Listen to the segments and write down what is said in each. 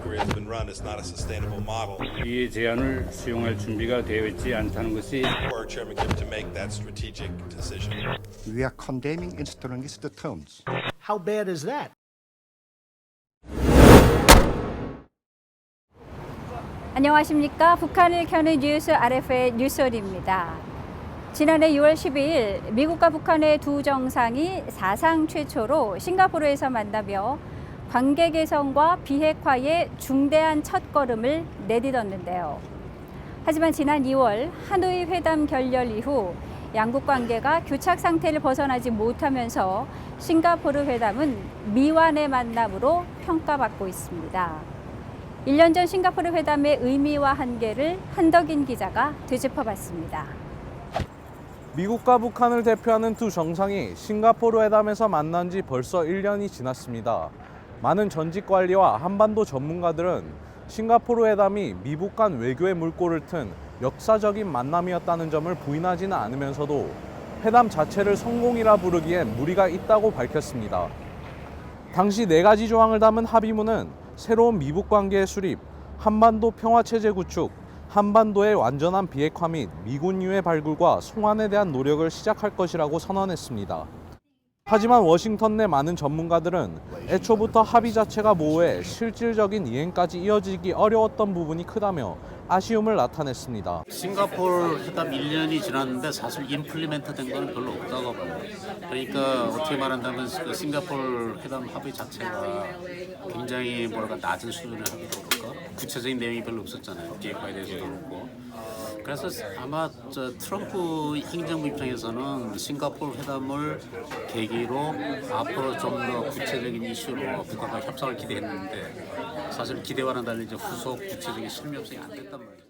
Korea has been run is not a sustainable model. 이 제안을 수용할 준비가 되어 있지 않다는 것이 For Chairman Kim to make that strategic decision. We are condemning in strongest terms. How bad is that? 안녕하십니까. 북한을 켜는 뉴스 RF의 뉴스홀입니다. 지난해 6월 12일 미국과 북한의 두 정상이 사상 최초로 싱가포르에서 만나며 관계 개선과 비핵화의 중대한 첫걸음을 내딛었는데요. 하지만 지난 2월 하노이 회담 결렬 이후 양국 관계가 교착 상태를 벗어나지 못하면서 싱가포르 회담은 미완의 만남으로 평가받고 있습니다. 1년 전 싱가포르 회담의 의미와 한계를 한덕인 기자가 되짚어봤습니다. 미국과 북한을 대표하는 두 정상이 싱가포르 회담에서 만난 지 벌써 1년이 지났습니다. 많은 전직 관리와 한반도 전문가들은 싱가포르 회담이 미북 간 외교의 물꼬를 튼 역사적인 만남이었다는 점을 부인하지는 않으면서도 회담 자체를 성공이라 부르기엔 무리가 있다고 밝혔습니다. 당시 4가지 조항을 담은 합의문은 새로운 미북 관계의 수립, 한반도 평화체제 구축, 한반도의 완전한 비핵화 및 미군유의 발굴과 송환에 대한 노력을 시작할 것이라고 선언했습니다. 하지만 워싱턴 내 많은 전문가들은 애초부터 합의 자체가 모호해 실질적인 이행까지 이어지기 어려웠던 부분이 크다며 아쉬움을 나타냈습니다. 싱가포르 회담 1년이 지났는데 사실 임플리멘트 된 건 별로 없다고 봐요. 그러니까 어떻게 말한다면 그 싱가포르 회담 합의 자체가 굉장히 낮은 수준의 합의도 그럴까? 구체적인 내용이 별로 없었잖아요. 비핵화에 대해서도 그렇고. 그래서 아마 트럼프 행정부 입장에서는 싱가포르 회담을 계기로 앞으로 좀 더 구체적인 이슈로 북한과 협상을 기대했는데 사실 기대와는 달리 이제 후속 구체적인 실무 협상이 안 됐단 말이죠.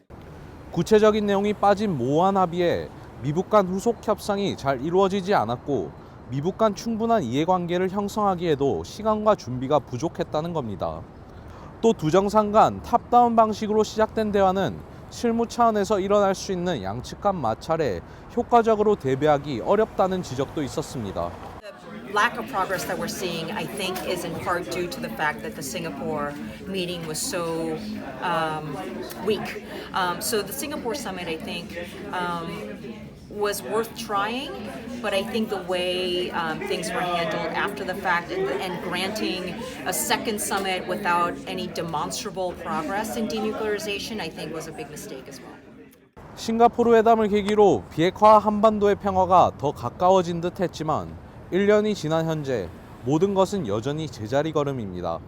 구체적인 내용이 빠진 모호한 합의에 미북 간 후속 협상이 잘 이루어지지 않았고 미북 간 충분한 이해관계를 형성하기에도 시간과 준비가 부족했다는 겁니다. 또 두 정상 간 탑다운 방식으로 시작된 대화는 실무 차원에서 일어날 수 있는 양측 간 마찰에 효과적으로 대비하기 어렵다는 지적도 있었습니다. Lack of progress that we're seeing, I think, is in part due to the fact that the Singapore meeting was so weak. So the Singapore summit, I think, was worth trying, but I think the way things were handled after the fact and granting a second summit without any demonstrable progress in denuclearization, I think, was a big mistake as well. 싱가포르 회담을 계기로 비핵화 한반도의 평화가 더 가까워진 듯 했지만 1년이 지난 현재 모든 것은 여전히 제자리 걸음입니다.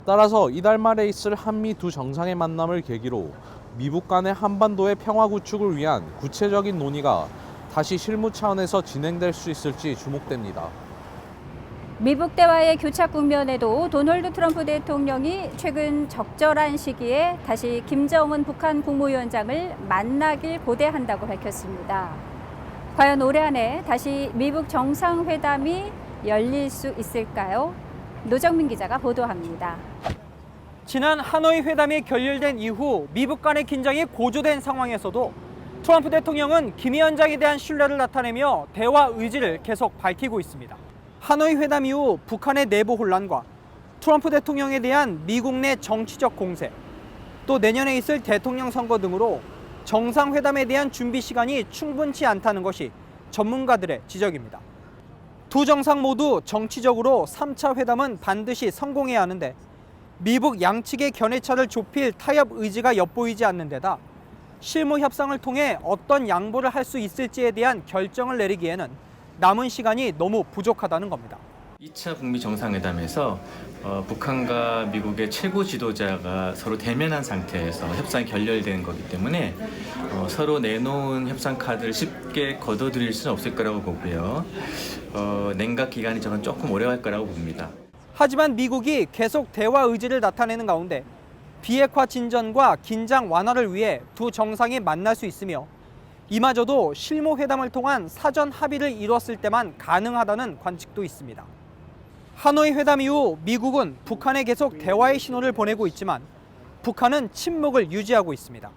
따라서 이달 말에 있을 한미 두 정상의 만남을 계기로 미북 간의 한반도의 평화 구축을 위한 구체적인 논의가 다시 실무 차원에서 진행될 수 있을지 주목됩니다. 미북 대화의 교착 국면에도 도널드 트럼프 대통령이 최근 적절한 시기에 다시 김정은 북한 국무위원장을 만나길 고대한다고 밝혔습니다. 과연 올해 안에 다시 미북 정상회담이 열릴 수 있을까요? 노정민 기자가 보도합니다. 지난 하노이 회담이 결렬된 이후 미북 간의 긴장이 고조된 상황에서도 트럼프 대통령은 김 위원장에 대한 신뢰를 나타내며 대화 의지를 계속 밝히고 있습니다. 하노이 회담 이후 북한의 내부 혼란과 트럼프 대통령에 대한 미국 내 정치적 공세, 또 내년에 있을 대통령 선거 등으로 정상회담에 대한 준비 시간이 충분치 않다는 것이 전문가들의 지적입니다. 두 정상 모두 정치적으로 3차 회담은 반드시 성공해야 하는데 미북 양측의 견해차를 좁힐 타협 의지가 엿보이지 않는 데다 실무 협상을 통해 어떤 양보를 할 수 있을지에 대한 결정을 내리기에는 남은 시간이 너무 부족하다는 겁니다. 2차 북미 정상회담에서 북한과 미국의 최고 지도자가 서로 대면한 상태에서 협상이 결렬된 거기 때문에 서로 내놓은 협상 카드를 쉽게 걷어들일 수는 없을 거라고 보고요. 냉각 기간이 저는 조금 오래 갈 거라고 봅니다. 하지만 미국이 계속 대화 의지를 나타내는 가운데 비핵화 진전과 긴장 완화를 위해 두 정상이 만날 수 있으며 이마저도 실무 회담을 통한 사전 합의를 이뤘을 때만 가능하다는 관측도 있습니다. 하노이 회담 이후 미국은 북한에 계속 대화의 신호를 보내고 있지만 북한은 침묵을 유지하고 있습니다.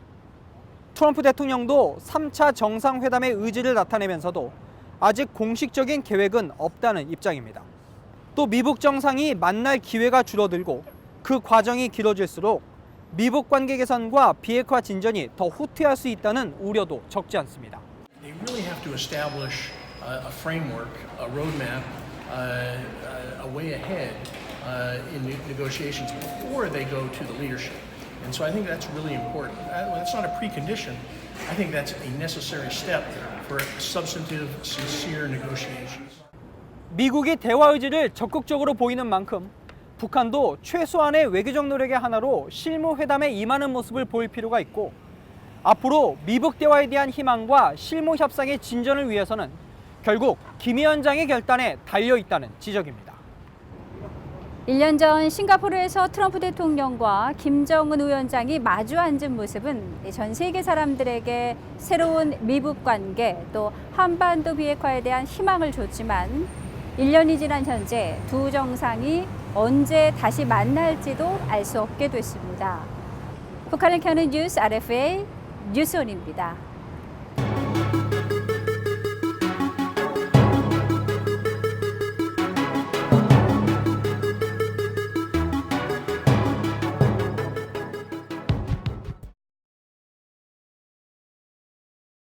트럼프 대통령도 3차 정상회담의 의지를 나타내면서도 아직 공식적인 계획은 없다는 입장입니다. 또 미북 정상이 만날 기회가 줄어들고 그 과정이 길어질수록 미북 관계 개선과 비핵화 진전이 더 후퇴할 수 있다는 우려도 적지 않습니다. They really have to establish a framework, a roadmap, a way ahead in negotiations before they go to the leadership. And so I think that's really important. That's not a precondition. I think that's a necessary step for substantive, sincere negotiations. 미국이 대화 의지를 적극적으로 보이는 만큼 북한도 최소한의 외교적 노력의 하나로 실무 회담에 임하는 모습을 보일 필요가 있고, 앞으로 미북 대화에 대한 희망과 실무 협상의 진전을 위해서는 결국 김 위원장의 결단에 달려 있다는 지적입니다. 1년 전 싱가포르에서 트럼프 대통령과 김정은 위원장이 마주 앉은 모습은 전 세계 사람들에게 새로운 미북 관계 또 한반도 비핵화에 대한 희망을 줬지만 1년이 지난 현재 두 정상이 언제 다시 만날지도 알 수 없게 됐습니다. 북한을 켜는 뉴스 RFA 뉴스원입니다.